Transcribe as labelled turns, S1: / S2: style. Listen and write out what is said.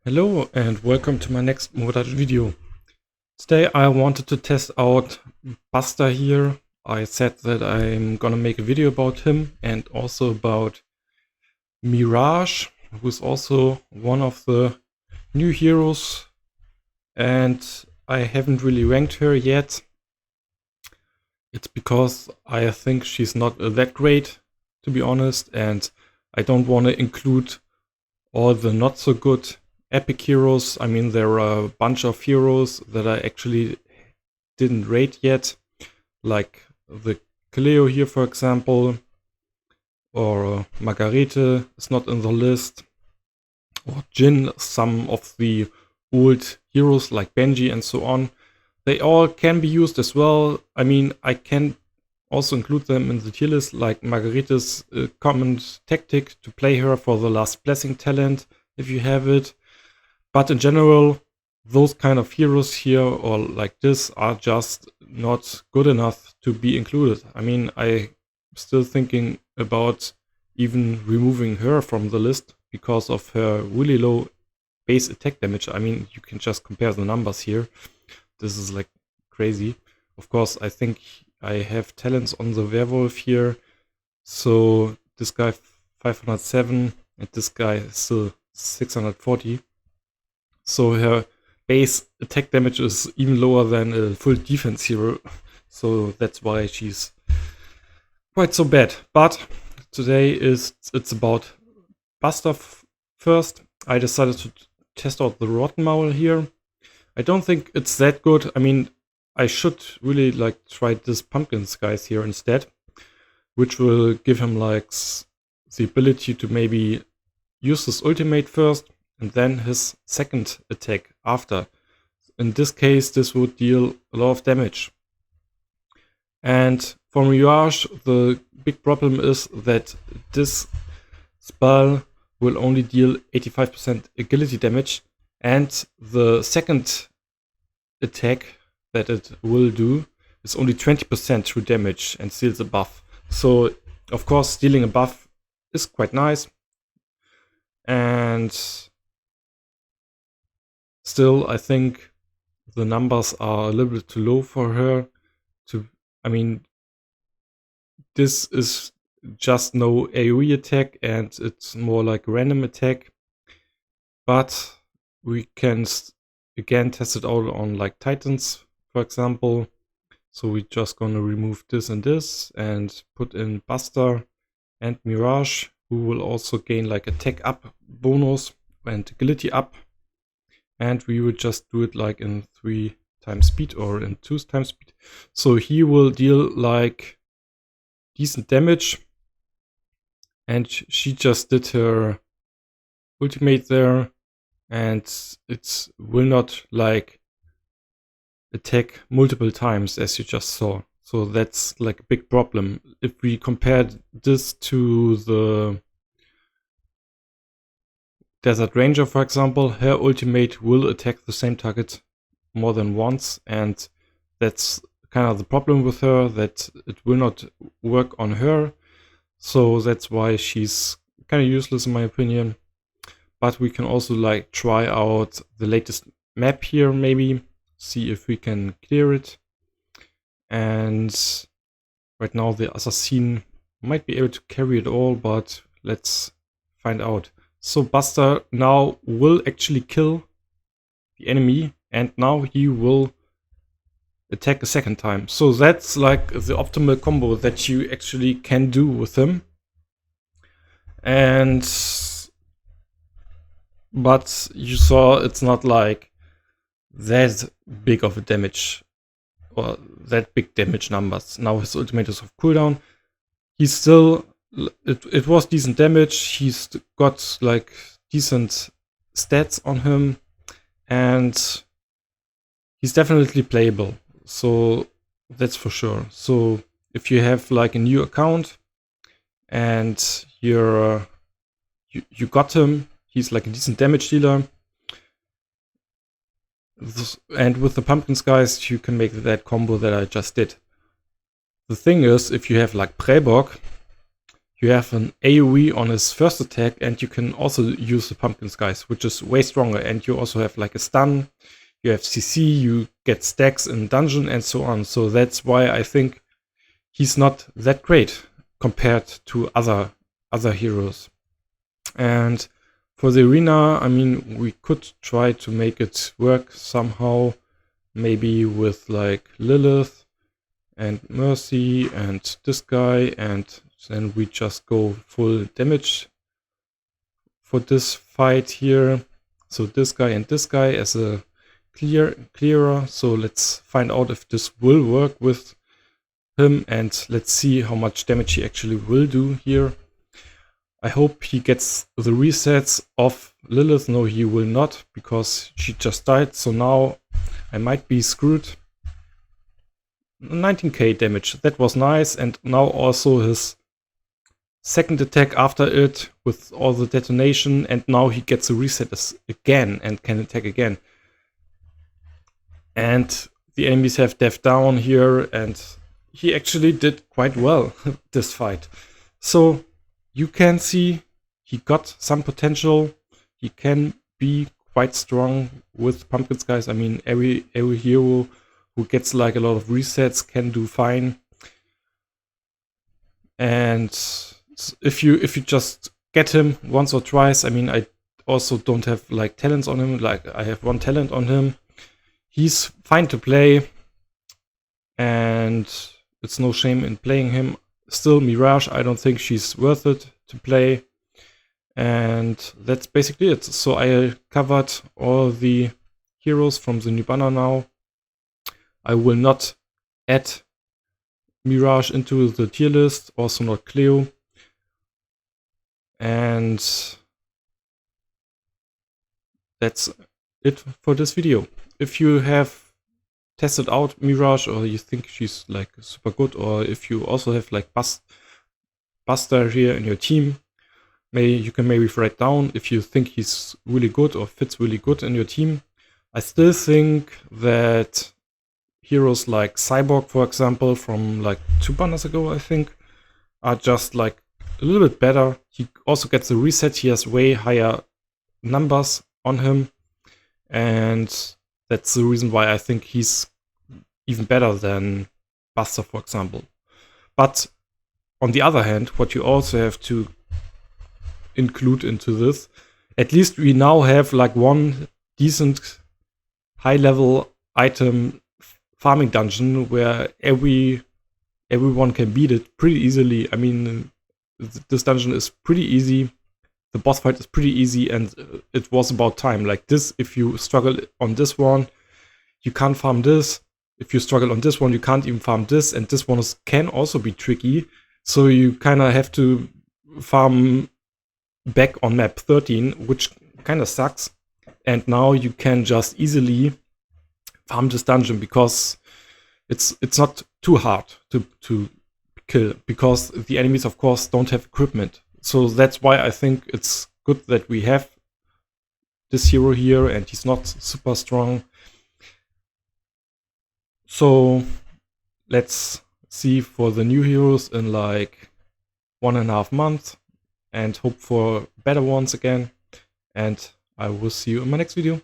S1: Hello and welcome to my next Mirage video. Today I wanted to test out Basta here. I said that I'm gonna make a video about him and also about Mirage, who's also one of the new heroes, and I haven't really ranked her yet. It's because I think she's not that great, to be honest, and I don't want to include all the not so good epic heroes. I mean, there are a bunch of heroes that I actually didn't rate yet, like the Kaleo here, for example, or Margarete is not in the list, or Jin, some of the old heroes like Benji and so on. They all can be used as well. I mean, I can also include them in the tier list, like Margarete's common tactic to play her for the last blessing talent, if you have it. But in general, those kind of heroes here or like this are just not good enough to be included. I mean, I'm still thinking about even removing her from the list because of her really low base attack damage. I mean, you can just compare the numbers here. This is like crazy. Of course, I think I have talents on the werewolf here. So this guy 507 and this guy is still 640. So her base attack damage is even lower than a full defense hero. So that's why she's quite so bad. But today it's about Basta first. I decided to test out the Rotten Maul here. I don't think it's that good. I mean, I should really like try this Pumpkins guys here instead, which will give him like the ability to maybe use his ultimate first and then his second attack after. In this case, this would deal a lot of damage. And for Mirage, the big problem is that this spell will only deal 85% agility damage, and the second attack that it will do is only 20% true damage and steals a buff. So, of course, stealing a buff is quite nice. And still, I think the numbers are a little bit too low for her. I mean, this is just no AoE attack and it's more like a random attack. But we can again test it out on like Titans, for example. So we're just gonna remove this and put in Basta and Mirage, who will also gain like attack up bonus and agility up. And we would just do it like in 3 times speed or in 2 times speed. So he will deal like decent damage. And she just did her ultimate there. And it will not like attack multiple times as you just saw. So that's like a big problem. If we compare this to the Desert Ranger, for example, her ultimate will attack the same target more than once, and that's kind of the problem with her, that it will not work on her. So that's why she's kind of useless in my opinion. But we can also like try out the latest map here, maybe see if we can clear it. And right now the assassin might be able to carry it all, but let's find out. So Basta now will actually kill the enemy, and now he will attack a second time. So that's like the optimal combo that you actually can do with him. But you saw it's not like that big of a damage or that big damage numbers. Now his ultimate is off cooldown. He's still, it was decent damage. He's got like decent stats on him, and he's definitely playable. So that's for sure. So if you have like a new account and you got him, he's like a decent damage dealer. And with the Pumpkins guys, you can make that combo that I just did. The thing is, if you have like Prellbock, you have an AoE on his first attack, and you can also use the pumpkin skies, which is way stronger. And you also have like a stun, you have CC, you get stacks in dungeon and so on. So that's why I think he's not that great compared to other heroes. And for the arena, I mean, we could try to make it work somehow, maybe with like Lilith and Mercy and this guy, and then we just go full damage for this fight here. So this guy and this guy as a clearer. So let's find out if this will work with him, and let's see how much damage he actually will do here. I hope he gets the resets of Lilith. No, he will not, because she just died. So now I might be screwed. 19k damage, that was nice. And now also his second attack after it with all the detonation, and now he gets a reset again and can attack again. And the enemies have death down here, and he actually did quite well this fight. So you can see he got some potential. He can be quite strong with pumpkin skies. I mean, every hero who gets like a lot of resets can do fine. And if you just get him once or twice, I mean, I also don't have like talents on him. Like I have one talent on him. He's fine to play, and it's no shame in playing him. Still, Mirage, I don't think she's worth it to play. And that's basically it. So I covered all the heroes from the new banner now. I will not add Mirage into the tier list, also not Cleo. And that's it for this video. If you have tested out Mirage, or you think she's like super good, or if you also have like Basta here in your team, you can maybe write down if you think he's really good or fits really good in your team. I still think that heroes like Cyborg, for example, from like 2 banners ago, I think, are just like a little bit better. He also gets a reset. He has way higher numbers on him, and that's the reason why I think he's even better than Basta, for example. But on the other hand, what you also have to include into this, at least we now have like one decent high-level item farming dungeon where everyone can beat it pretty easily. I mean, this dungeon is pretty easy. The boss fight is pretty easy, and it was about time. Like this, if you struggle on this one, you can't farm this. If you struggle on this one, you can't even farm this, and this one can also be tricky. So you kind of have to farm back on map 13, which kind of sucks. And now you can just easily farm this dungeon because it's not too hard to kill, because the enemies, of course, don't have equipment. So that's why I think it's good that we have this hero here, and he's not super strong. So let's see for the new heroes in like 1.5 months, and hope for better ones again. And I will see you in my next video.